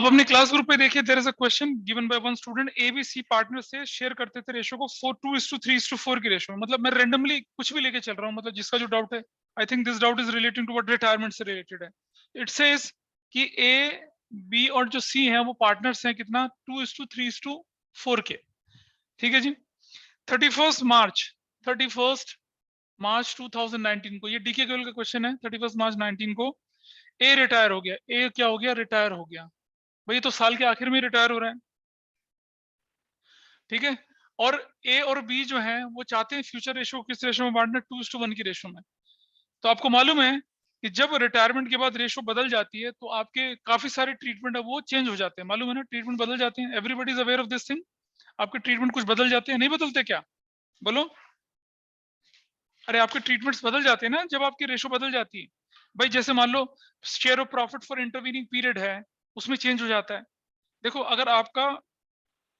आप अपने class group पे देखिए, there is a question given by one student, A B C partner से शेयर करते थे रेशो को 2:3:4 की रेशो में। मतलब मैं रेंडमली कुछ भी लेके चल रहा हूँ, मतलब जिसका जो डाउट है, I think this doubt is relating to what retirement से रिलेटेड है। इट सेज कि ए बी और जो सी है वो पार्टनर्स हैं कितना 2:3:4 के। ठीक है जी। 31 मार्च 2019 को, ये डीके केवल का क्वेश्चन है। 31 मार्च 19 को ए रिटायर हो गया। ए क्या हो गया? रिटायर हो गया। भाई तो साल के आखिर में रिटायर हो रहा है, ठीक है। और ए और बी जो है वो चाहते हैं फ्यूचर रेशो किस रेशो में बांटना? 2:1 की रेशो में। तो आपको मालूम है कि जब रिटायरमेंट के बाद रेशो बदल जाती है तो आपके काफी सारे ट्रीटमेंट है वो चेंज हो जाते हैं। मालूम है ना, ट्रीटमेंट बदल जाते हैं। Everybody is aware of this thing. आपके ट्रीटमेंट कुछ बदल जाते हैं, नहीं बदलते क्या? बोलो। अरे आपके ट्रीटमेंट्स बदल जाते हैं ना जब आपकी रेशो बदल जाती है। भाई जैसे मान लो share of profit for intervening period है, उसमें चेंज हो जाता है। देखो अगर आपका,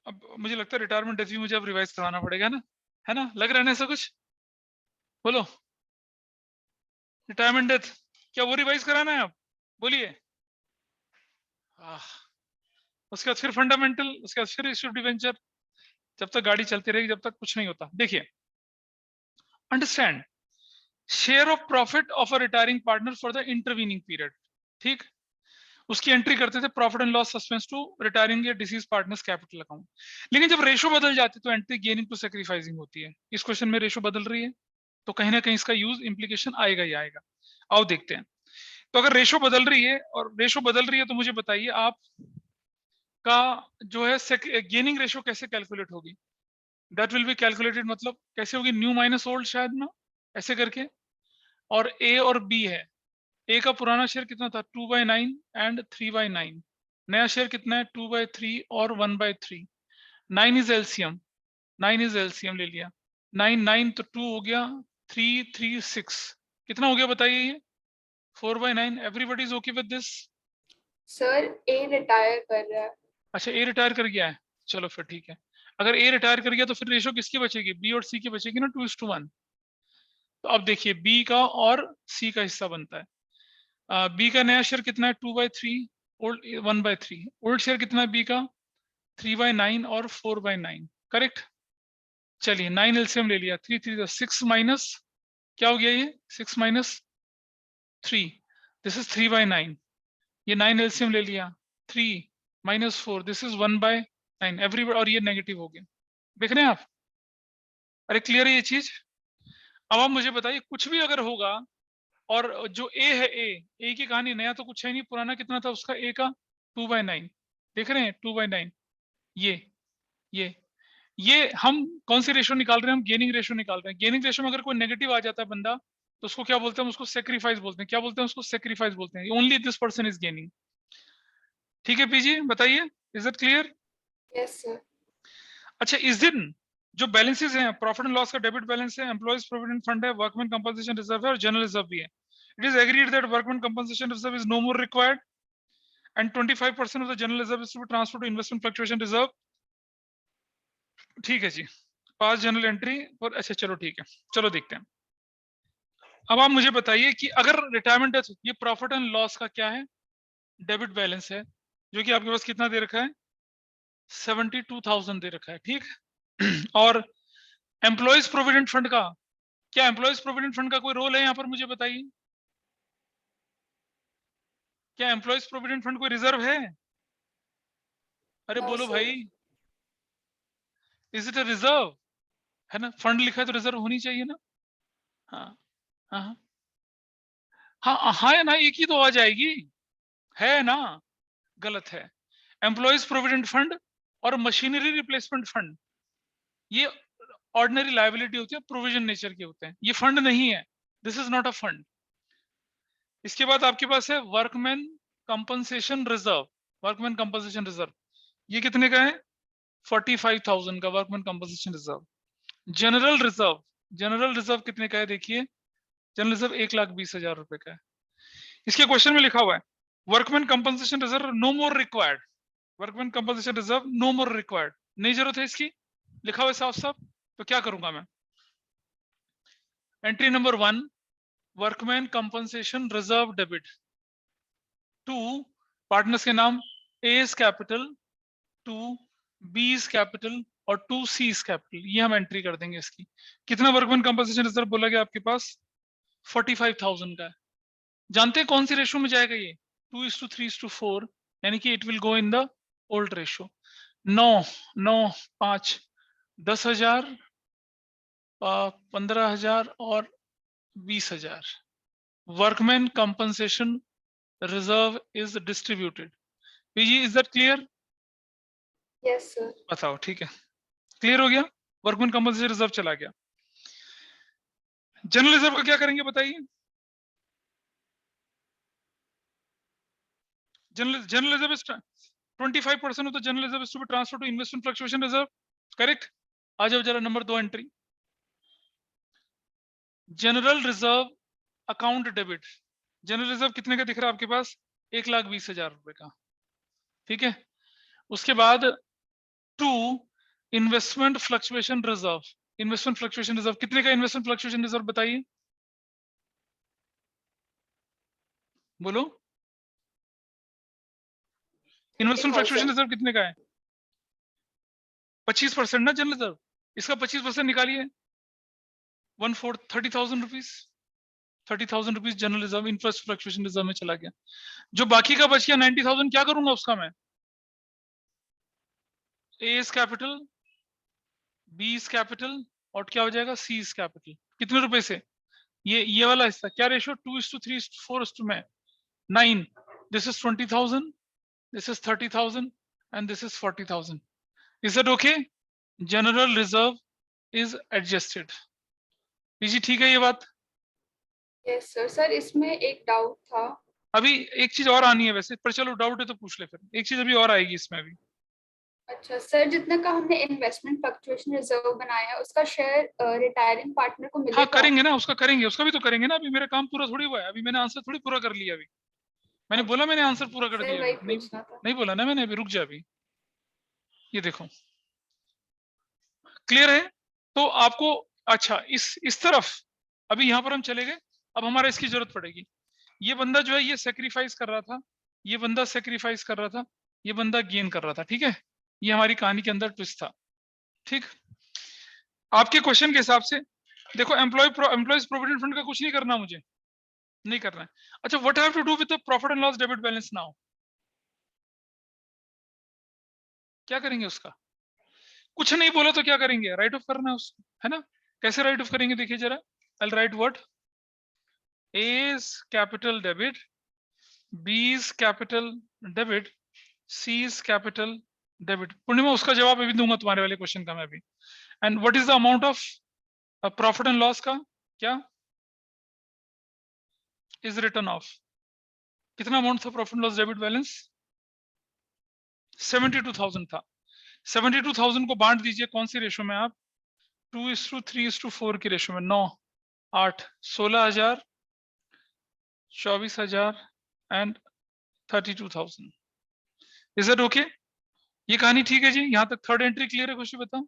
अब मुझे लगता है रिटायरमेंट डेथ भी मुझे अब रिवाइज करवाना पड़ेगा ना, है ना? लग रहा है ना ऐसा कुछ? बोलो। रिटायरमेंट डेथ क्या वो रिवाइज कराना है आप? बोलिए। उसके बाद फिर फंडामेंटल, उसके बाद फिर इश्यू डिवेंचर। जब तक गाड़ी चलती रहेगी जब तक कुछ नहीं होता। देखिए, understand, share of profit of a retiring partner for the intervening period, ठीक। उसकी एंट्री करते थे profit and loss suspense to retiring या डिसीज पार्टनर्स कैपिटल अकाउंट। लेकिन जब रेशो बदल जाती है तो एंट्री गेनिंग टू सैक्रिफाइसिंग होती है। इस क्वेश्चन में रेशो बदल रही है तो कहीं ना कहीं इसका यूज इंप्लीकेशन आएगा ही आएगा। आओ देखते हैं। तो अगर रेशो बदल रही है और रेशो बदल रही है तो मुझे बताइए आप का जो है गेनिंग रेशो कैसे कैलकुलेट होगी? दैट विल बी कैलकुलेटेड, मतलब कैसे होगी? न्यू माइनस ओल्ड शायद ना, ऐसे करके। और ए और बी है। ए का पुराना शेयर कितना था? 2/9 एंड 3/9। नया शेयर कितना है? 2/3 और 1/3। 9 इज एलसीएम, 9 इज एलसीएम ले लिया। 9 9 तो 2 हो गया, 3 3 6 कितना हो गया बताइए? ये 4/9। Everybody is okay with this? Sir A retire कर रहा है। अच्छा ए रिटायर कर गया है, चलो फिर ठीक है। अगर ए रिटायर कर गया तो फिर रेशो किसकी बचेगी? बी और सी की बचेगी ना, 2:1। तो अब देखिए बी का और सी का हिस्सा बनता है। बी का नया शेयर कितना है? 2/3, ओल्ड 1/3। ओल्ड शेयर कितना है बी का? 3/9 और 4/9, करेक्ट। चलिए 9 एलसीएम ले लिया। 3 3 6 माइनस क्या हो गया? ये 6 माइनस 3, दिस इज 3/9। ये 9 एलसीएम ले लिया। 3 माइनस 4, दिस इज 1/9। एवरी और ये नेगेटिव हो गया। देख रहे हैं आप? अरे क्लियर है ये चीज? अब आप मुझे बताइए, कुछ भी अगर होगा और जो ए है, ए की कहानी, नया तो कुछ है नहीं, पुराना कितना था उसका ए का? 2/9। देख रहे हैं 2/9। ये ये ये हम कौन सी रेशो निकाल रहे हैं? हम गेनिंग रेशो निकाल रहे हैं। गेनिंग रेशो में अगर कोई नेगेटिव आ जाता है बंदा तो उसको क्या बोलते हैं? उसको सेक्रीफाइस बोलते हैं। क्या बोलते हैं उसको? सेक्रीफाइस बोलते हैं। Only this person is gaining. ठीक है पीजी, बताइए, is it clear? Yes sir. अच्छा, इस दिन जो बैलेंसेस हैं, प्रॉफिट एंड लॉस का डेबिट बैलेंस है, एम्प्लॉइज प्रोविडेंट फंड है, वर्कमैन कंपनसेशन रिजर्व है और जनरल रिजर्व भी है। It is agreed that workman compensation reserve is no more required and 25% of the general reserve is to be transferred to investment fluctuation reserve। ठीक है जी, पास general entry और अच्छा चलो ठीक है, चलो देखते हैं। अब आप मुझे बताइए कि अगर रिटायरमेंट डेथ, ये प्रॉफिट एंड लॉस का क्या है? डेबिट बैलेंस है, जो कि आपके पास कितना दे रखा है? 72,000 दे रखा है, ठीक। और एम्प्लॉइज प्रोविडेंट फंड का क्या? एम्प्लॉइज प्रोविडेंट फंड का कोई रोल है यहाँ पर? मुझे बताइए, क्या एम्प्लॉइज प्रोविडेंट फंड कोई रिजर्व है? अरे नो बोलो सर। भाई, इज इट अ रिजर्व? है ना, फंड लिखा है तो रिजर्व होनी चाहिए ना। हाँ हाँ हाँ हाँ या ना, एक ही तो आ जाएगी, है ना? गलत है। एम्प्लॉइज प्रोविडेंट फंड और मशीनरी रिप्लेसमेंट फंड, ये ऑर्डिनरी लायबिलिटी होती है, प्रोविजन नेचर के होते हैं, ये फंड नहीं है। This is not a fund. इसके बाद आपके पास है workman compensation reserve. Workman compensation reserve ये कितने का है? 45,000 का workman compensation reserve. General reserve, general reserve कितने का है? देखिए, जनरल रिजर्व 1,20,000 रुपए का है। इसके क्वेश्चन में लिखा हुआ है workman compensation reserve no more required. Workman compensation reserve no more required, नहीं जरूरत है इसकी, लिखा हुआ है साफ साफ। तो क्या करूंगा मैं? Entry number 1, workman compensation reserve debit. 2, partners के नाम A is capital, 2 B is capital और 2 C is capital, ये हम एंट्री कर देंगे इसकी। कितना वर्कमैन कंपनसेशन रिजर्व बोला गया आपके पास? 45,000 का है। जानते हैं कौन सी रेशो में जाएगा ये? 2:3:4, यानी कि it will go in the old ratio. 9, 9, 5, 10,000, 15,000 और 20,000। Workman compensation reserve is distributed. PG, is that clear? Yes sir. बताओ, ठीक है, क्लियर हो गया? वर्कमैन कंपनसेशन रिजर्व चला गया। जनरल रिजर्व का क्या करेंगे बताइए? General reserve is 25% of the general reserve is to be transferred to investment fluctuation reserve, correct? आ जाओ जरा number 2 entry, general reserve account debit. General reserve कितने का दिख रहा है आपके पास? 1,20,000 रुपए का, ठीक है। उसके बाद 2 investment fluctuation reserve. Investment fluctuation reserve कितने का? इन्वेस्टमेंट फ्लक्चुएशन रिजर्व बताइए, बोलो। इन्वेस्टमेंट फ्लक्चुएशन रिजर्व कितने का है? 25% ना जनरल रिजर्व, इसका 25% निकालिए, 1/4, 30,000 rupees. 30,000 rupees general reserve investment fluctuation reserve में चला गया। जो बाकी का बच गया 90,000, क्या करूंगा उसका मैं? A is capital, B is capital और क्या हो जाएगा? C is capital. कितने रुपए से? ये वाला हिस्सा क्या रेशियो? 2:3:4 में 9। This is 20,000, this is 30,000 and this is 40,000. Is that okay? General reserve is adjusted. जी ठीक है ये बात? Yes sir. सर इसमें एक डाउट था। अभी एक चीज और आनी है वैसे, पर चलो डाउट है तो पूछ ले फिर। एक चीज अभी और आएगी इसमें अभी। अच्छा सर, जितना का हमने इन्वेस्टमेंट फ्लक्चुएशन रिजर्व बनाया है उसका शेयर रिटायरिंग पार्टनर को मिलेगा? हाँ करेंगे ना, उसका करेंगे, उसका भी तो करेंगे ना। अभी मेरा काम पूरा थोड़ी हुआ है, अभी मैंने आंसर थोड़ी पूरा कर लिया। अभी मैंने बोला मैंने आंसर पूरा कर दिया। वही अभी नहीं, पूछना था। नहीं बोला ना मैंने, अभी रुक जा। अभी ये देखो, क्लियर है? तो आपको अच्छा इस तरफ, अभी यहां पर हम चले गए, अब हमारा इसकी जरूरत पड़ेगी। ये बंदा जो है ये सेक्रीफाइस कर रहा था, ये बंदा सेक्रीफाइस कर रहा था, ये बंदा गेन कर रहा था, ठीक है। ये हमारी कहानी के अंदर ट्विस्ट था, ठीक। आपके क्वेश्चन के हिसाब से देखो, एम्प्लॉयज प्रोविडेंट फंड का कुछ नहीं करना, मुझे नहीं करना है। अच्छा, what have to do with the profit and loss debit balance now? क्या करेंगे उसका? कुछ नहीं बोला तो क्या करेंगे? राइट ऑफ करना है उसको, है ना। कैसे राइट ऑफ करेंगे देखिए जरा। I write what? A is capital debit, B is capital debit, C is capital debit. पूर्णिमा उसका जवाब अभी दूंगा तुम्हारे वाले क्वेश्चन का मैं अभी। And what is the amount of profit and loss का? क्या इज रिटर्न ऑफ? कितना अमाउंट था profit and loss debit balance? 72,000 था। 72,000 को बांट दीजिए कौन सी रेशो में आप? 2:3:4 की रेशो में। 9, 8, 16,000, 24,000 एंड 32,000। Is that okay? ये कहानी ठीक है जी? यहां तक थर्ड एंट्री क्लियर है? खुशी बताओ,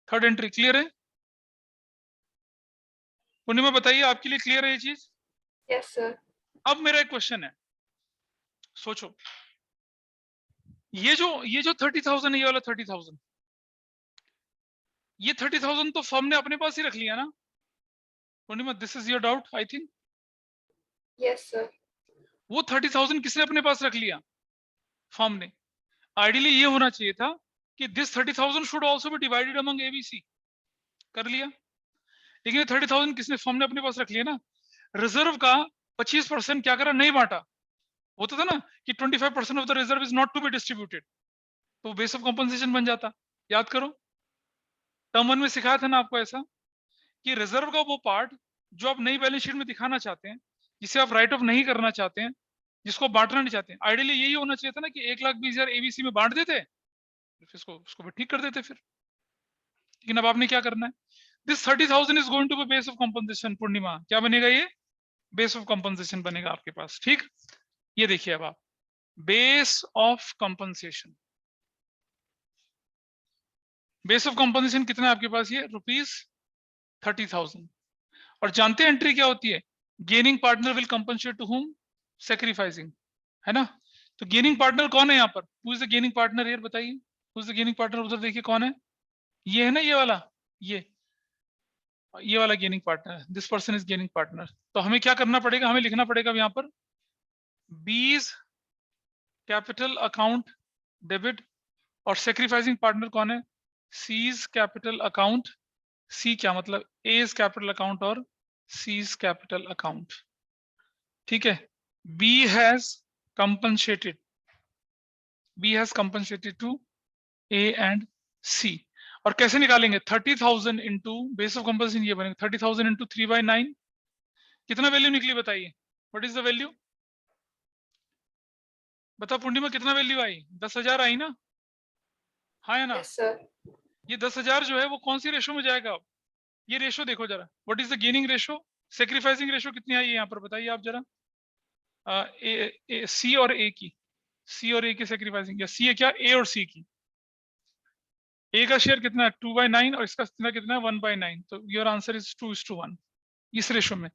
थर्ड एंट्री क्लियर है? पूर्णिमा बताइए, आपके लिए क्लियर है ये चीज? Yes sir. अब मेरा एक क्वेश्चन है, सोचो। ये जो 30,000 है, ये वाला 30,000, ये 30,000 तो फर्म ने अपने पास ही रख लिया ना? Purnima, this is your doubt I think. Yes sir. वो 30,000 किसने अपने पास रख लिया? फर्म ने। आइडियली ये होना चाहिए था कि this 30,000 should also be divided among ABC. कर लिया, लेकिन ये 30,000 किसने? फर्म ने अपने पास रख लिया ना। रिजर्व का 25% क्या करा? नहीं बांटा। होता था ना कि 25% of the reserve is not to be distributed, तो बेस ऑफ कॉम्पनसेशन बन जाता। याद करो, टर्म 1 में सिखाया था ना आपको ऐसा, कि रिजर्व का वो पार्ट जो आप नई बैलेंस शीट में दिखाना चाहते हैं, जिसे आप राइट ऑफ नहीं करना चाहते हैं, जिसको बांटना नहीं चाहते, आइडियली यही होना चाहिए था ना कि 1,20,000 एबीसी में बांट देते, इसको उसको भी ठीक कर देते फिर। लेकिन अब आपने क्या करना है? This 30,000 is going to be base of compensation. Purnima, क्या बनेगा? ये बेस ऑफ कॉम्पनसेशन बनेगा आपके पास, ठीक। ये देखिए अब आप, base of compensation, base of compensation कितना है आपके पास? ये ₹30,000। और जानते हैं एंट्री क्या होती है? Gaining partner will compensate to whom? Sacrificing, है ना। तो गेनिंग पार्टनर कौन है यहाँ पर? Who is the gaining partner here? बताइए, who is the gaining partner? उधर देखिए कौन है, ये है ना, ये वाला, ये वाला गेनिंग पार्टनर है, this person is gaining partner. तो हमें क्या करना पड़ेगा, हमें लिखना पड़ेगा यहाँ पर बीज कैपिटल अकाउंट डेबिट, और सेक्रीफाइसिंग पार्टनर कौन है? C's capital account. सी क्या मतलब? एज कैपिटल अकाउंट और सीज कैपिटल अकाउंट। ठीक है, B has compensated, B has compensated to A and C. और कैसे निकालेंगे? 30,000 इंटू बेस ऑफ कंपनसेशन, ये बनेगा 30,000 इंटू 3/9। कितना वैल्यू निकली बताइए? What is the value? बता पूर्णिमा, कितना वैल्यू आई? 10,000 आई ना? हाँ या ना? Yes sir. ये 10,000 जो है वो कौन सी रेशो में जाएगा? अब ये रेशो देखो जरा, what is the gaining ratio? Sacrificing ratio कितनी आई है यहाँ पर बताइए आप जरा? सी और ए की, सी और ए की सेक्रीफाइसिंग, या सी है क्या, ए और सी की? ए का शेयर कितना है? 2/9, और इसका कितना है? 1/9। तो योर आंसर इज 2:1 इस रेशो में।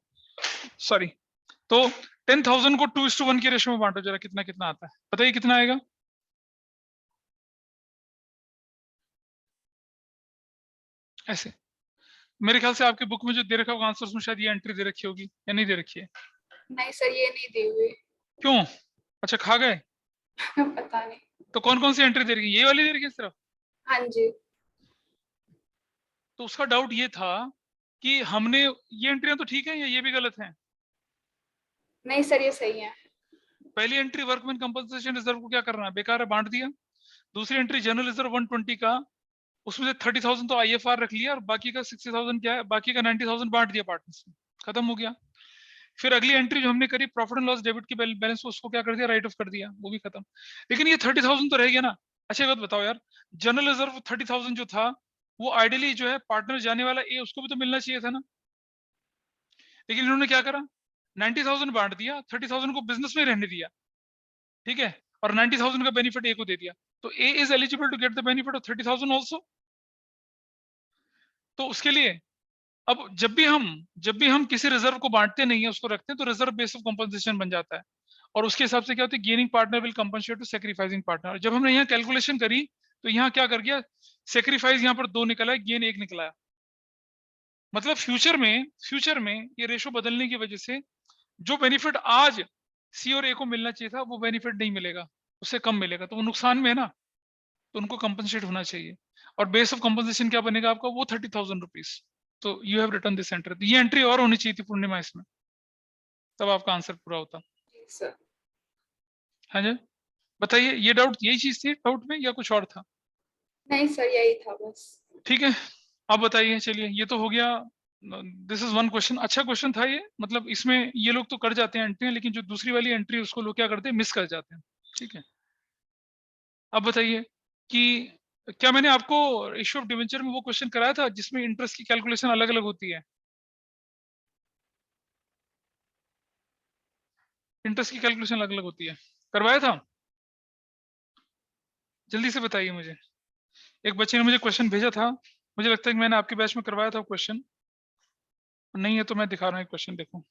सॉरी, तो 10,000 को 2:1 के रेशो में बांटो जरा, कितना कितना आता है बताइए, कितना आएगा? ऐसे मेरे ख्याल से आपके बुक में जो दे रखा होगा आंसर, उसमें शायद ये एंट्री दे रखी होगी, या नहीं दे रखी है? नहीं सर, ये नहीं दी हुई। क्यों? अच्छा, खा गए? पता नहीं। तो कौन कौन सी एंट्री दे रखी है? ये वाली दे रखी है सिर्फ? हाँ जी। तो उसका डाउट ये था कि हमने ये एंट्रियां तो ठीक है, या ये भी गलत है? नहीं सर, ये सही है। पहली एंट्री वर्कमैन कंपनसेशन रिजर्व को क्या करना है, बेकार है, बांट दिया। दूसरी एंट्री जनरल रिजर्व 120 का, उसमें से 30,000 तो आईएफआर रख लिया, और बाकी का 60,000 क्या है, बाकी का 90,000 बांट दिया पार्टनर्स में, खत्म हो गया। फिर अगली एंट्री जो हमने करी प्रॉफिट एंड लॉस डेबिट की बैलेंस, उसको क्या कर दिया, राइट ऑफ कर दिया, वो भी खत्म। लेकिन ये 30,000 तो रह गया ना। अच्छा एक बात बताओ यार, जनरल रिजर्व 30,000 जो था, वो आइडियली जो है पार्टनर जाने वाला ए, उसको भी तो मिलना चाहिए था ना। लेकिन इन्होंने क्या करा, 90,000 बांट दिया, 30,000 को बिजनेस में रहने दिया, ठीक है, और 90,000 का बेनिफिट ए को दे दिया। तो A is eligible to get the benefit of 30,000 also. तो उसके लिए अब जब भी हम किसी रिजर्व को बांटते नहीं है, उसको रखते हैं, तो रिजर्व बेस ऑफ कंपनसेशन बन जाता है, और उसके हिसाब से क्या होता है, gaining partner will compensate to sacrificing partner. जब हमने यहाँ कैलकुलेशन करी, तो यहाँ क्या कर गया, सेक्रीफाइस यहाँ पर 2 निकला है, गेन 1 निकला है। मतलब फ्यूचर में ये रेशो बदलने की वजह से जो बेनिफिट आज सी और ए को मिलना चाहिए था, वो बेनिफिट नहीं मिलेगा, उससे कम मिलेगा, तो वो नुकसान में है ना, तो उनको कंपनसेट होना चाहिए। और बेस ऑफ कंपनसेशन क्या बनेगा आपका, वो 30,000 रुपीज। तो you have return this entry. तो ये एंट्री और होनी चाहिए थी पूर्णिमा इसमें, तब आपका आंसर पूरा होता। जी सर। हाँ जी, बताइए, ये डाउट, यही चीज थी डाउट में, या कुछ और था? नहीं सर, यही था बस। ठीक है, आप बताइए। चलिए, ये तो हो गया, दिस इज वन क्वेश्चन। अच्छा क्वेश्चन था ये, मतलब इसमें ये लोग तो कर जाते हैं एंट्री, लेकिन जो दूसरी वाली एंट्री उसको लोग क्या करते हैं, मिस कर जाते हैं। ठीक है, अब बताइए कि क्या मैंने आपको इश्यू ऑफ डिवेंचर में वो क्वेश्चन कराया था जिसमें इंटरेस्ट की कैलकुलेशन अलग अलग होती है? इंटरेस्ट की कैलकुलेशन अलग अलग होती है, करवाया था? जल्दी से बताइए मुझे। एक बच्चे ने मुझे क्वेश्चन भेजा था, मुझे लगता है कि मैंने आपके बैच में करवाया था क्वेश्चन, नहीं है तो मैं दिखा रहा हूँ एक क्वेश्चन, देखो।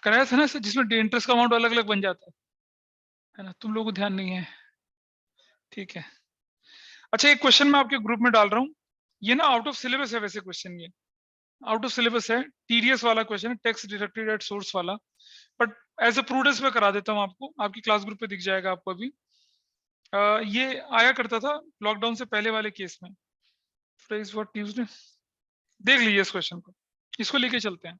कराया था ना सर, जिसमें इंटरेस्ट का अमाउंट अलग अलग बन जाता है ना, तुम लोगों को ध्यान नहीं है, ठीक है। अच्छा, एक क्वेश्चन मैं आपके ग्रुप में डाल रहा हूँ, ये ना आउट ऑफ सिलेबस है वैसे क्वेश्चन, ये आउट ऑफ सिलेबस है, टीडीएस वाला क्वेश्चन है, टैक्स डिडक्टेड एट सोर्स वाला, बट एज अ प्रूडेंस में करा देता हूँ आपको, आपकी क्लास ग्रुप पे दिख जाएगा आपको अभी। ये आया करता था लॉकडाउन से पहले वाले केस में, ट्यूजडे, देख लीजिए इस क्वेश्चन को, इसको लेके चलते हैं।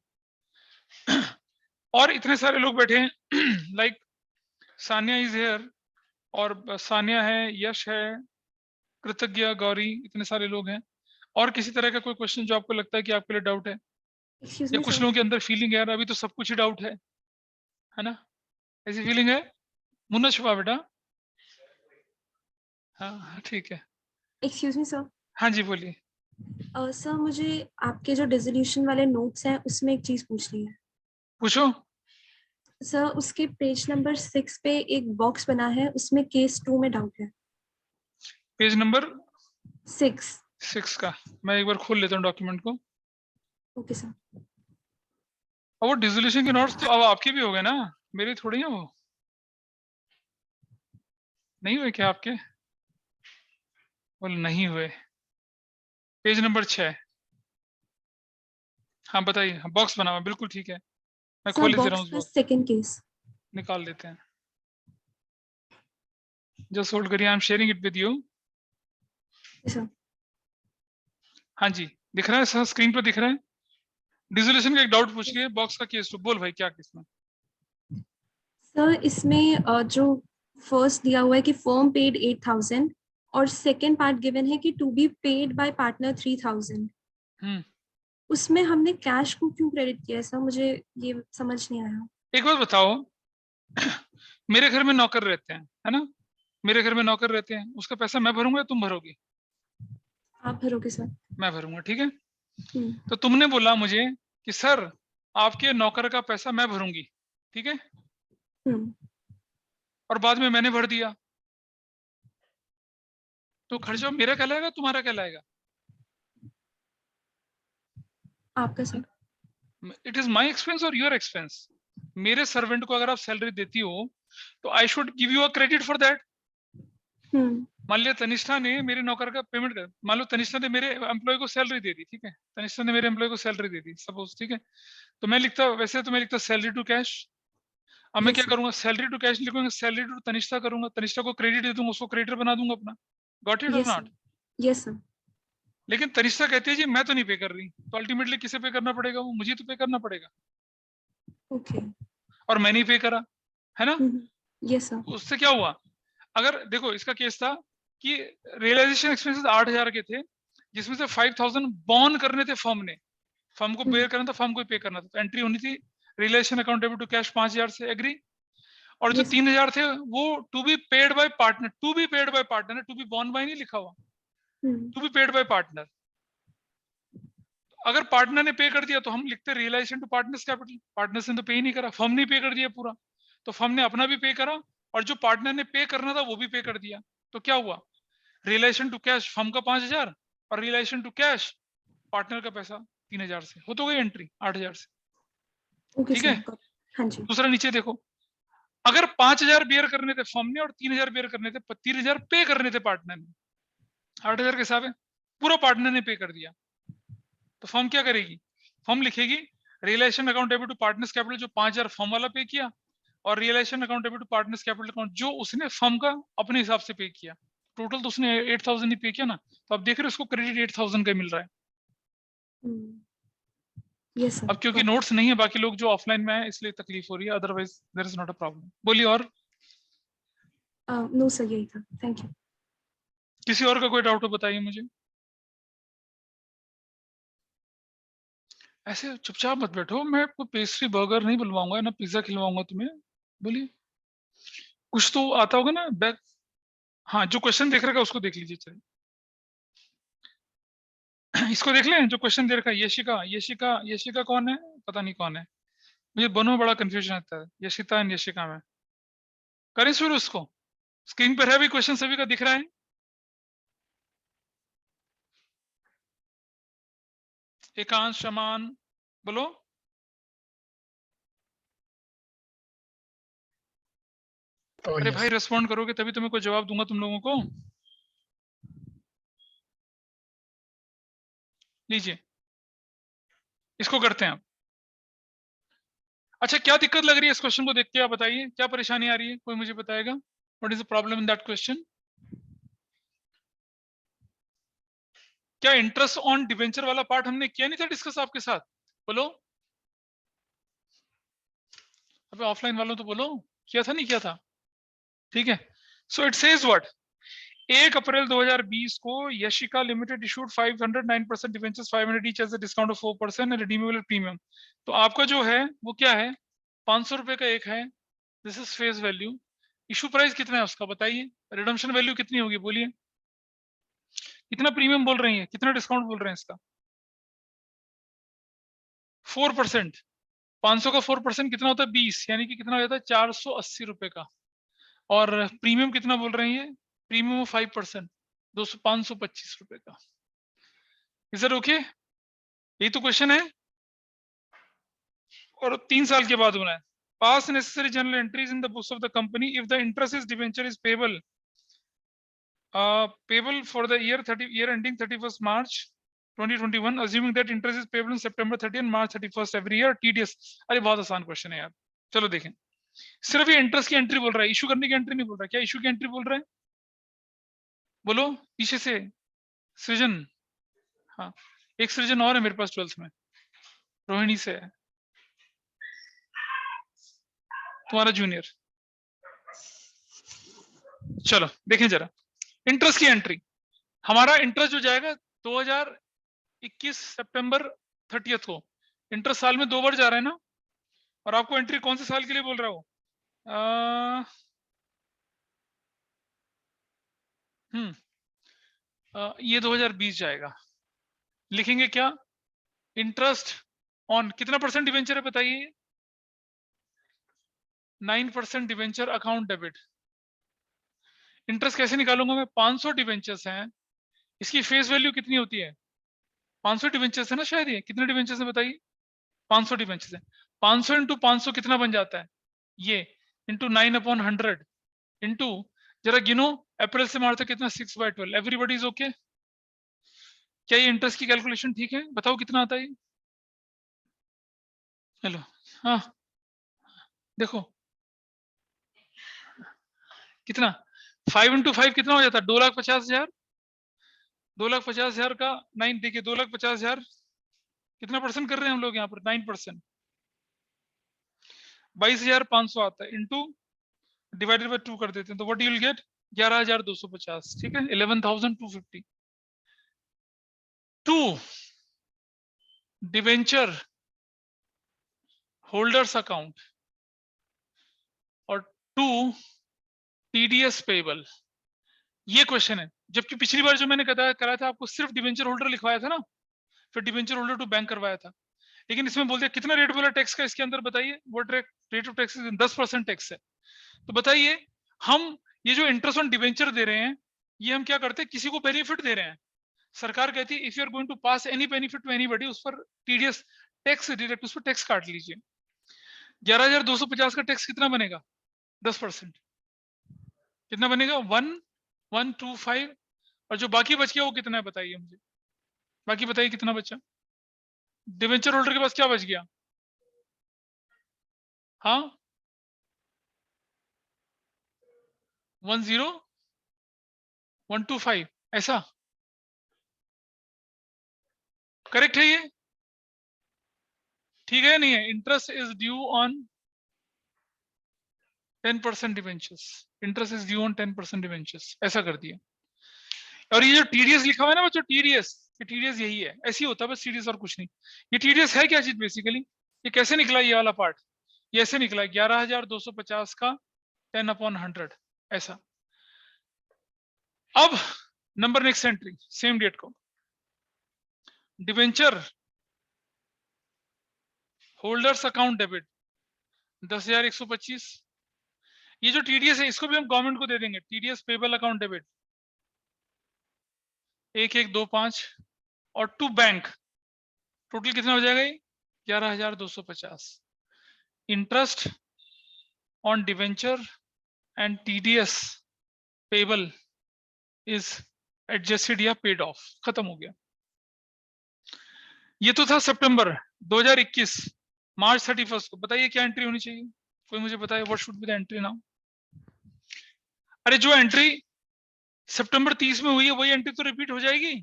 और इतने सारे लोग बैठे हैं, लाइक सानिया इज हेयर, और सानिया है, यश है, कृतज्ञ, गौरी, इतने सारे लोग हैं। और किसी तरह का कोई क्वेश्चन जो आपको लगता है कि आपके लिए डाउट है, एक्सक्यूज या मी कुछ सर। लोगों के अंदर फीलिंग है यार अभी तो सब कुछ ही डाउट है ना, ऐसी फीलिंग है? मुन्ना छुपा बेटा, हाँ ठीक है। Excuse me sir. हाँ जी बोलिए। सर मुझे आपके जो डिसोल्यूशन वाले नोट्स हैं उसमें एक चीज पूछनी है। पूछो। सर उसके पेज नंबर 6 पे एक बॉक्स बना है, उसमें केस 2 में डाउट है। Page number 6। का मैं एक बार खोल लेता हूँ डॉक्यूमेंट को। Okay sir. और वो डिसोल्यूशन के नोट्स तो अब आपके भी हो गए ना, मेरे थोड़ी हैं वो। नहीं हुए क्या आपके? बोल नहीं हुए। Page number 6। हाँ बताइए। बॉक्स बना हुआ, बिल्कुल ठीक है, मैं सर खोल ही दे रहा बॉक्स हूँ उस प्लस बॉक्स। Second case. निकाल देते हैं, जस्ट होल्ड करिए, I am sharing it with you. Sir हाँ जी, दिख रहा है सर, स्क्रीन पर दिख रहा है। डिसोल्यूशन का एक डाउट पूछ के बॉक्स का केस टू बोल भाई, क्या केस में? सर इसमें जो फर्स्ट दिया हुआ है कि फर्म पेड 8,000 और सेकंड पार्ट गिवन है कि to be paid by partner 3,000। Hmm, उसमें हमने कैश को क्यों क्रेडिट किया है सर, मुझे ये समझ नहीं आया। एक बात बताओ, मेरे घर में नौकर रहते हैं, है ना? मेरे घर में नौकर रहते हैं, उसका पैसा मैं भरूंगा या तुम भरोगी? आप भरोगे सर। मैं भरूंगा, ठीक है। हम्म। तो तुमने बोला मुझे कि सर आपके नौकर का पैसा मैं भरूंगी, ठीक है, हम्म। और बाद में मैंने भर दिया, तो खर्चा मेरा कहलाएगा तुम्हारा कहलाएगा? आपका sir. It is my expense और योर एक्सपेंस। मेरे सर्वेंट को अगर आप सैलरी देती हो तो I should give you a credit for that. Hmm. मान लिया तनिष्ठा ने मेरे नौकर का पेमेंट कर, मान लो तनिष्ठा ने मेरे एम्प्लॉय को सैलरी दे दी, ठीक है, तनिष्ठा ने मेरे एम्प्लॉय को सैलरी दे दी सपोज, ठीक है, तो मैं लिखता, वैसे तो मैं लिखता सैलरी टू कैश। अब मैं यस क्या सर। करूंगा, सैलरी टू कैश लिखूंगा, सैलरी टू तनिष्ठा करूंगा, तनिष्ठा को क्रेडिट दे दूंगा, उसको क्रेडिटर बना दूंगा अपना। गॉट इट और yes not? Sir. Yes sir. लेकिन तनिष्ठा कहती है जी मैं तो नहीं पे कर रही, तो अल्टीमेटली किसे पे करना पड़ेगा? वो मुझे तो पे करना पड़ेगा, ओके। और मैं नहीं पे करा, है ना? Yes sir. उससे क्या हुआ? अगर देखो इसका केस था कि रियलाइजेशन एक्सपेंसेस 8,000 के थे, जिसमें से 5,000 बॉर्न करने थे फर्म ने, फर्म को पे करना था, फर्म को पे करना था, तो एंट्री होनी थी रिलेशन अकाउंटेबल टू कैश 5,000 से, एग्री। और जो यस सर। 3,000 थे वो to be paid by partner, to be paid by partner, to be borne by नहीं लिखा हुआ, to be paid by partner. अगर पार्टनर ने पे कर दिया तो हम लिखते realisation to partners capital, partners ने तो पे ही नहीं करा, फर्म ने पे कर दिया पूरा, तो फर्म ने अपना भी पे करा और जो पार्टनर ने पे करना था वो भी पे कर दिया, तो क्या हुआ? रियलाइजेशन टू कैश फर्म का 5,000 और रियलाइजेशन टू कैश पार्टनर का पैसा 3,000 से, हो तो गई एंट्री 8,000 से, ओके ठीक है। सर। हाँ जी। दूसरा नीचे देखो, अगर 5,000 बेयर करने थे फर्म ने और 3,000 बेयर करने थे, 3,000 पे करने थे पार्टनर ने, 8,000 के हिसाब है, पूरा पार्टनर ने पे कर दिया, तो फर्म क्या करेगी? फर्म लिखेगी realisation account debit to partners capital, जो 5,000 फर्म वाला पे किया, और realisation account debit to partners capital account जो उसने फर्म का अपने हिसाब से पे किया, टोटल तो उसने 8,000 ही पे किया ना, तो आप देख रहे हो उसको क्रेडिट 8,000 का मिल रहा है। यस अब क्योंकि सर। नोट्स नहीं है बाकी लोग जो ऑफलाइन में है इसलिए तकलीफ हो रही है, otherwise there is not a problem. बोलिए और नो सर, यही था, थैंक यू। किसी और का कोई डाउट हो बताइए मुझे। ऐसे चुपचाप मत बैठो, मैं आपको पेस्ट्री बर्गर नहीं बुलवाऊंगा ना पिज्जा खिलवाऊंगा तुम्हें। बोलिए, कुछ तो आता होगा ना बैक। हाँ, जो क्वेश्चन देख रखा है उसको देख लीजिए, चलिए। इसको देख लें जो क्वेश्चन दे रखा है, यशिका, यशिका, यशिका कौन है? पता नहीं कौन है, मुझे दोनों में बड़ा कंफ्यूजन आता है, यशिता एंड यशिका में। करें शुरू उसको, स्क्रीन पर है भी क्वेश्चन सभी का दिख रहा है। एकांश, समान, बोलो। अरे भाई रेस्पॉन्ड करोगे तभी तो मैं कोई जवाब दूंगा तुम लोगों को। लीजिए, इसको करते हैं आप। अच्छा, क्या दिक्कत लग रही है इस क्वेश्चन को देख के? आप बताइए क्या परेशानी आ रही है, कोई मुझे बताएगा? What is the problem in that question? क्या इंटरेस्ट ऑन डिवेंचर वाला पार्ट हमने किया नहीं था डिस्कस आपके साथ? बोलो। अबे ऑफलाइन वालों तो बोलो, किया था नहीं किया था? ठीक है, so it says what, 1 April 2020 को Yashika limited issued 509% debentures 500 each as a discount of 4% and redeemable premium. तो आपका जो है वो क्या है, 500 रुपए का एक है, this is face value. Issue price कितना है उसका बताइए, रिडम्पशन वैल्यू कितनी होगी बोलिए, कितना प्रीमियम बोल रही है, कितना डिस्काउंट बोल रहे हैं इसका? 4%। 500 का 4% कितना होता है? 20, यानी कि कितना हो जाता है? 480 रुपए का। और प्रीमियम कितना बोल रही है? प्रीमियम 5%, 525 का। Is it okay? यही तो क्वेश्चन है, और 3 साल के बाद होना है। पास necessary general entries in the books of the company if the interest is debenture is payable for the year ending 31st March 2021, assuming that interest is payable in September 30 and March 31st every year. TDS, अरे बहुत आसान question है यार। चलो देखें, सिर्फ ये interest की एंट्री बोल रहा है, इशू करने की एंट्री नहीं बोल रहा। क्या इशू की एंट्री बोल रहा है? बोलो पीछे से। सृजन, हाँ एक सृजन और है मेरे पास 12th में, रोहिणी से है, तुम्हारा जूनियर। चलो देखें जरा इंटरेस्ट की एंट्री। हमारा इंटरेस्ट जो जाएगा 2021 सितंबर 30 को, इंटरेस्ट साल में 2 बार जा रहा है ना, और आपको एंट्री कौन से साल के लिए बोल रहा हो? ये 2020 जाएगा। लिखेंगे क्या? इंटरेस्ट ऑन कितना परसेंट डिवेंचर है बताइए? 9% डिवेंचर अकाउंट डेबिट। इंटरेस्ट कैसे निकालूंगा मैं? 500 डिवेंचर्स हैं, इसकी फेस वैल्यू कितनी होती है? 500 डिवेंचर्स है ना शायद, ये कितने डिवेंचर्स है बताइए? 500 डिवेंचर्स है। 500 इंटू 500 कितना बन जाता है? ये इंटू 9/100 इंटू, जरा गिनो, अप्रैल से मार्च तक कितना? 6/12। Everybody is okay? क्या ये इंटरेस्ट की कैलकुलेशन ठीक है? बताओ कितना आता है? हेलो, हाँ देखो कितना, 5 इंटू 5 कितना हो जाता है? 2,50,000। 2,50,000 का 9, देखिए 2,50,000 कितना परसेंट कर रहे हैं हम लोग यहाँ पर? 9%। 22,500 आता है, इंटू डिवाइडेड बाय 2 कर देते हैं, तो व्हाट यू विल गेट? 11,250। ठीक है, 11,250। 2 डिवेंचर होल्डर्स अकाउंट और 2 टीडीएस पेबल। ये क्वेश्चन है, जबकि पिछली बार जो मैंने कराया था आपको सिर्फ डिवेंचर होल्डर लिखवाया था ना, फिर डिवेंचर होल्डर टू बैंक करवाया था, लेकिन इसमें बोलते हैं कितना रेट बोला टैक्स का इसके अंदर बताइए? What rate of tax? 10% tax है। तो बताइए, हम ये जो इंटरेस्ट ऑन डिवेंचर दे रहे हैं, ये हम क्या करते हैं? किसी को बेनिफिट दे रहे हैं। सरकार कहती है if you are going to pass any benefit to anybody, उस पर टीडीएस टैक्स डायरेक्ट उस पर टैक्स काट लीजिए। 11,250 का टैक्स कितना बनेगा? 10%। कितना बनेगा? 1,125। और जो बाकी बच गया वो कितना है बताइए मुझे? बाकी बताइए कितना बचा? डिवेंचर होल्डर के पास क्या बच गया? हाँ 10,125 ऐसा करेक्ट है? ये ठीक है नहीं है? Interest is due on 10% debentures. Interest is due on 10% debentures, ऐसा कर दिया। और ये जो टीडीएस लिखा हुआ है ना बच्चों, टीडीएस, ये टीडीएस यही है, ऐसे ही होता है बस, टीडीएस और कुछ नहीं। ये टीडीएस है क्या चीज बेसिकली? ये कैसे निकला ये वाला पार्ट? ये ऐसे निकला 11,250 का 10/100 ऐसा। अब number next entry, same date को, डिवेंचर होल्डर्स अकाउंट डेबिट 10,125। ये जो टीडीएस है इसको भी हम गवर्नमेंट को दे देंगे, टीडीएस पेबल अकाउंट डेबिट 1,125 और टू बैंक, टोटल कितना हो जाएगा? 11,250। Interest on debenture and TDS payable is adjusted या पेड ऑफ, खत्म हो गया। ये तो था सितंबर 2021 मार्च 31 को। बताइए क्या एंट्री होनी चाहिए? कोई मुझे बताए, what should be the entry now? अरे जो एंट्री सितंबर 30 में हुई है वही एंट्री तो रिपीट हो जाएगी?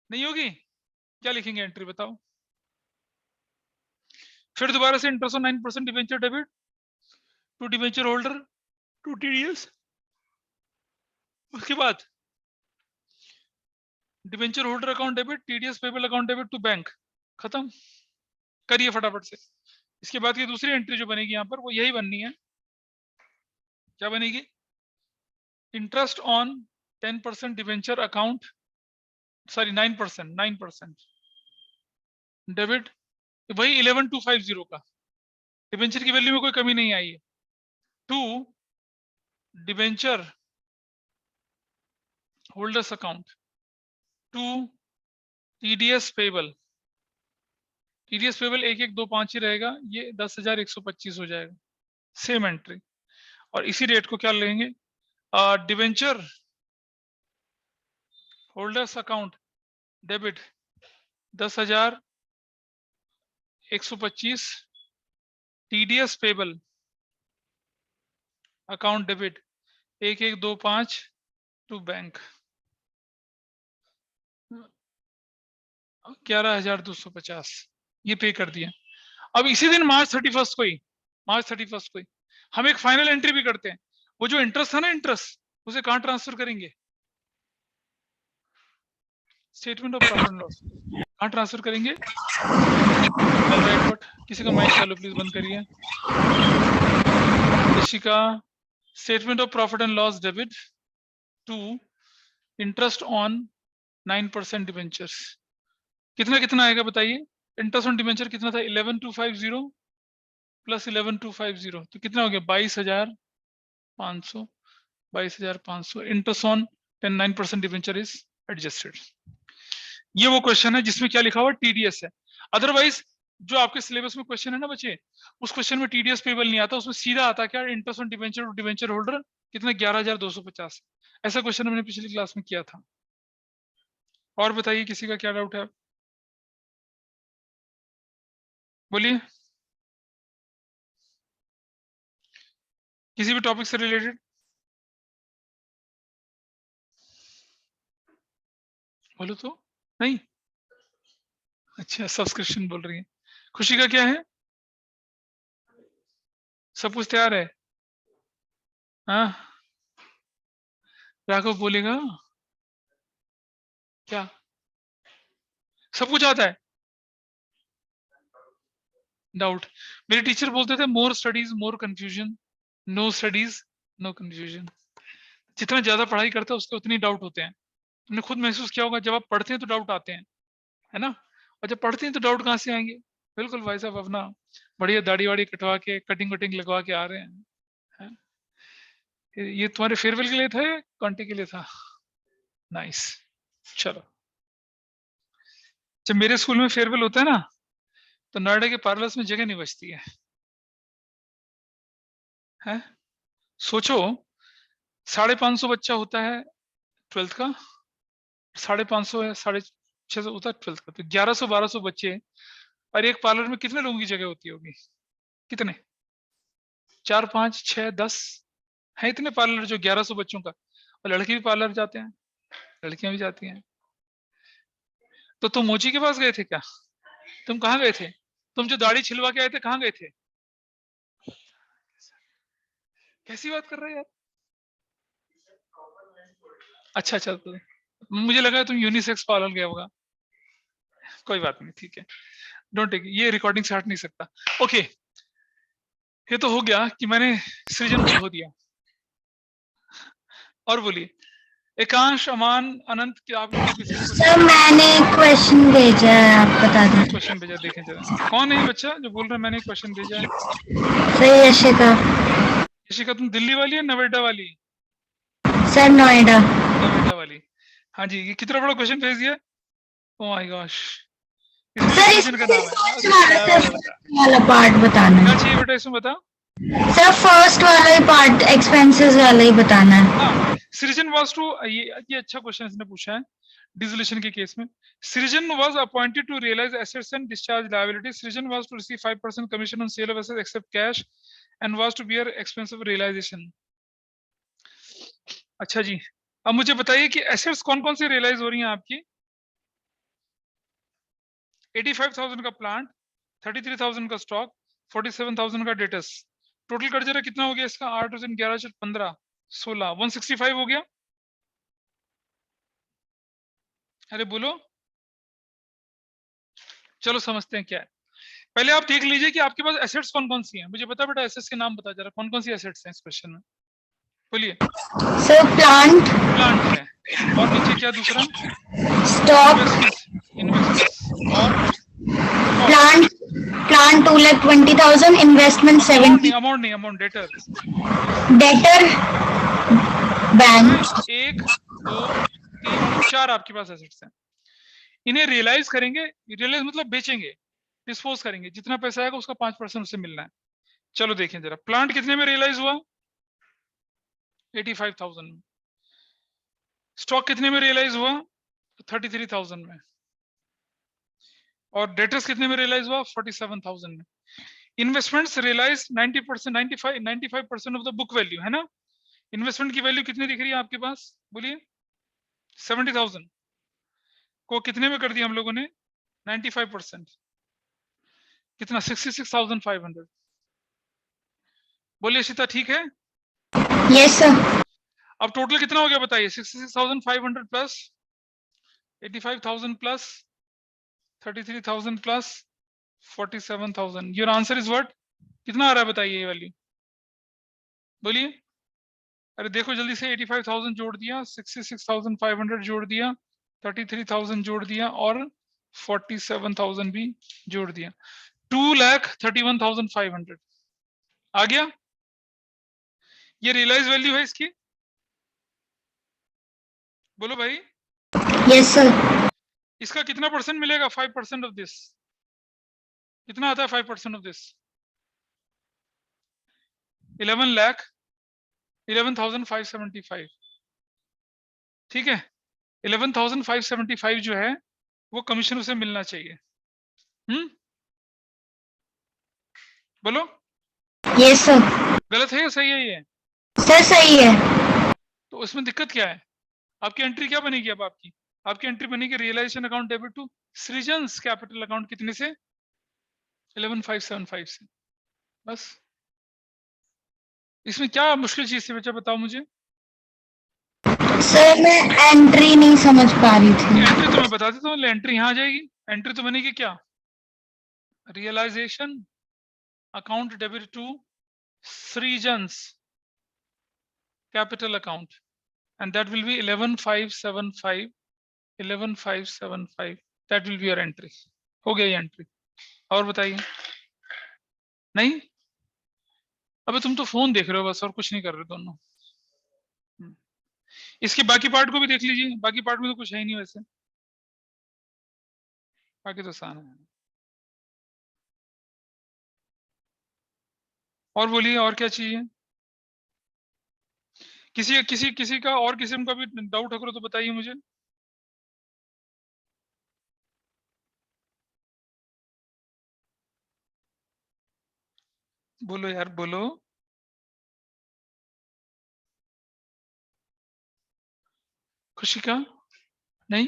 नहीं होगी? क्या लिखेंगे एंट्री बताओ? फिर दोबारा से interest on 9% debenture debit to debenture holder to TDS, उसके बाद debenture holder account debit TDS payable account debit to bank, खत्म। करिए फटाफट से। इसके बाद की दूसरी एंट्री जो बनेगी यहाँ पर वो यही बननी है। क्या बनेगी? Interest on 10% debenture account, sorry 9% debit, वही 11,250 का, डिवेंचर की वैल्यू में कोई कमी नहीं आई है, to debenture holders account to TDS payable, TDS payable 1125 ही रहेगा, ये 10,125 हो जाएगा, सेम एंट्री। और इसी रेट को क्या लेंगे, debenture holders account debit 10,125, TDS payable account debit 1125 to bank 11,250, ये पे कर दिया। अब इसी दिन मार्च 31 को ही हम एक फाइनल एंट्री भी करते हैं। वो जो इंटरेस्ट था ना, इंटरेस्ट उसे कहाँ ट्रांसफर करेंगे, statement of profit and loss कहाँ ट्रांसफर करेंगे। किसी का माइक चालू प्लीज बंद करिए। Rishika, statement of profit and loss debit to interest on 9% debentures, कितना आएगा बताइए। इंटरेस्ट ऑन डिबेंचर कितना था, 11,250 प्लस 11,250, तो कितना हो गया 22,500। Interest on 9% debenture is adjusted. ये वो क्वेश्चन है जिसमें क्या लिखा हुआ टीडीएस है। अदरवाइज जो आपके सिलेबस में क्वेश्चन है ना बच्चे, उस क्वेश्चन में टीडीएस पेबल नहीं आता, उसमें सीधा आता क्या, interest on debenture to debenture holder कितना 11,250। ऐसा क्वेश्चन हमने पिछली क्लास में किया था। और बताइए किसी का क्या डाउट है, बोलिए, किसी भी टॉपिक से रिलेटेड बोलो तो। नहीं, अच्छा सब्सक्रिप्शन बोल रही है। खुशी का क्या है, सब कुछ तैयार है। हाँ राघव बोलेगा क्या, सब कुछ आता है। डाउट, मेरे टीचर बोलते थे more studies more confusion, no studies no confusion. जितना ज्यादा पढ़ाई करते हैं उसके उतनी डाउट होते हैं। तुमने खुद महसूस किया होगा, जब आप पढ़ते हैं तो डाउट आते हैं, है ना, और जब पढ़ते हैं तो डाउट कहाँ से आएंगे। बिल्कुल भाई साहब अपना बढ़िया दाढ़ी वाड़ी कटवा के कटिंग वटिंग लगवा के आ रहे हैं, है? ये तुम्हारे फेयरवेल के लिए था या कॉन्टी के लिए था। नाइस, चलो। जब मेरे स्कूल में फेयरवेल होता है ना, तो नोएडा के पार्लर्स में जगह नहीं बचती है। सोचो 550 बच्चा होता है 12th का, 550 है, 650 होता है 12th का, तो 1100-1200 बच्चे, और एक पार्लर में कितने लोगों की जगह होती होगी, कितने, 4, 5, 6, 10 है इतने पार्लर जो 1100 बच्चों का। और लड़के भी पार्लर जाते हैं, लड़कियां भी जाती हैं। तो तुम मोची के पास गए थे क्या, तुम कहाँ गए थे, तुम जो दाढ़ी छिलवा के आए थे कहाँ गए थे। कैसी बात कर रहे हैं यार। अच्छा, तो मुझे लगा तुम यूनिसेक्स पार्लर गया होगा। कोई बात नहीं, ठीक है, डोंट टेक, ये रिकॉर्डिंग से हट नहीं सकता। ओके, ये तो हो गया कि मैंने सृजन को खो दिया। और बोलिए एकांश, अमान, अनंत, क्या आप लोग सर मैंने क्वेश्चन भेजा है, आप बता दें। क्वेश्चन भेजा, देखें जरा कौन है ये बच्चा जो बोल रहा है मैंने क्वेश्चन भेजा है। सर यशिका। यशिका तुम दिल्ली वाली है नोएडा वाली। सर नोएडा। नोएडा वाली, हाँ जी। ये कितना बड़ा क्वेश्चन भेज दिया, ओह माय गॉश। सर इसका नाम वाला पार्ट बताना क्या है। चाहिए बेटा इसमें बता। सर फर्स्ट वाला ही पार्ट, एक्सपेंसेस वाला ही बताना है। हाँ, सृजन वाज टू, ये अच्छा क्वेश्चन इसने पूछा है डिसोल्यूशन के केस में। Srijan was appointed to realise assets and discharge liabilities. Srijan was to receive 5% commission on sale of assets except cash and was to bear expense of realisation. अच्छा जी, अब मुझे बताइए कि एसेट्स कौन कौन से रियलाइज हो रही हैं आपकी। 85,000 का प्लांट, 33,000 का स्टॉक, 47,000 का डेटस। टोटल कर जरा कितना हो गया इसका, 8 और 11, 15, 16, 165 हो गया। अरे बोलो, चलो समझते हैं क्या है। पहले आप देख लीजिए कि आपके पास एसेट्स कौन कौन सी हैं। मुझे बता बेटा, एसेट्स के नाम बता जरा, कौन कौन सी एसेट्स हैं इस क्वेश्चन में, बोलिए। सर प्लांट है, और नीचे क्या दूसरा, स्टॉक, इन्वेस्टमेंट्स, और plant 2,20,000, investment 70, amount debtor, debtor bank 1, 2, 4 आपके पास एसेट्स हैं, इन्हें रियलाइज करेंगे, रियलाइज मतलब बेचेंगे, डिस्पोज करेंगे, जितना पैसा आएगा उसका 5% उससे मिलना है। चलो देखें जरा, प्लांट कितने में रियलाइज हुआ? 85,000 में। स्टॉक कितने में रियलाइज हुआ? 33,000 में। और डेटर्स कितने में रियलाइज हुआ? 47,000 में। Investments realise 95% of the book value, है ना? इन्वेस्टमेंट की वैल्यू कितनी दिख रही है आपके पास? बोलिए। 70,000 को कितने में कर दिया हम लोगों ने? 95%, कितना? 66,500। बोलिए सीता, ठीक है? Yes sir. अब टोटल कितना हो गया बताइए? 66,500 plus 85,000 plus 33,000 plus 47,000। Your answer is what? कितना आ रहा है बताइए ये वैल्यू? बोलिए। अरे देखो जल्दी से, 85,000 जोड़ दिया, 66,500 जोड़ दिया, 33,000 जोड़ दिया और 47,000 भी जोड़ दिया, 2,31,500 आ गया। ये रियलाइज वैल्यू है इसकी, बोलो भाई। Yes sir. इसका कितना परसेंट मिलेगा? 5% ऑफ दिस। कितना आता है 5% ऑफ दिस? 11,575। ठीक है, 11,575 जो है वो कमीशन उसे मिलना चाहिए। बोलो। Yes sir. गलत है या सही है ये? सर सही है। तो उसमें दिक्कत क्या है? आपकी एंट्री क्या बनेगी? अब आपकी एंट्री बनेगी realisation account debit to Srijan's capital account. कितने से? 11,575 से। बस। इसमें क्या मुश्किल चीज थी बच्चा, बताओ मुझे। सर मैं एंट्री नहीं समझ पा रही थी। एंट्री तो मैं बता देता हूँ, एंट्री यहाँ आ जाएगी। एंट्री तो बनेगी क्या? Realisation account debit to Srijan's capital account, and that will be 11,575, 11,575, that will be your entry। हो गया ये एंट्री। और बताइए। नहीं, अबे तुम तो फोन देख रहे हो बस, और कुछ नहीं कर रहे दोनों। इसके बाकी पार्ट को भी देख लीजिए, बाकी पार्ट में तो कुछ है ही नहीं वैसे, बाकी तो आसान है। और बोलिए, और क्या चाहिए? किसी का और किस्म का भी डाउट अगर तो बताइए मुझे। बोलो यार, बोलो। खुशी का नहीं?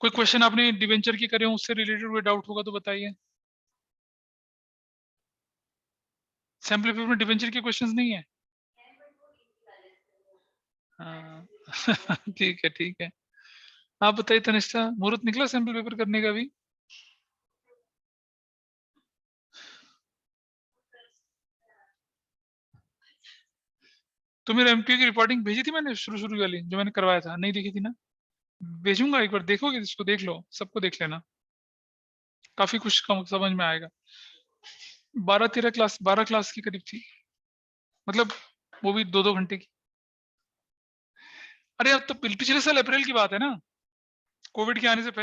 कोई क्वेश्चन आपने डिवेंचर की करे हो, उससे रिलेटेड कोई डाउट होगा तो बताइए। सैम्पल पेपर में डिवेंचर के क्वेश्चंस नहीं है? हाँ ठीक है, ठीक है। आप बताइए तनिष्ठा, मुहूर्त निकला सैम्पल पेपर करने का भी? तो मेरे एमपी की रिपोर्टिंग भेजी थी मैंने, शुरू वाली जो मैंने करवाया था, नहीं देखी थी ना? भेजूंगा, एक बार देखोगे इसको, देख लो, सबको देख लेना, काफी कुछ कम समझ में आएगा। 12 क्लास की करीब थी, मतलब वो भी 2-2 घंटे की। अरे अब तो पिछले साल अप्रैल की बात है ना, कोविड के आने से पहले।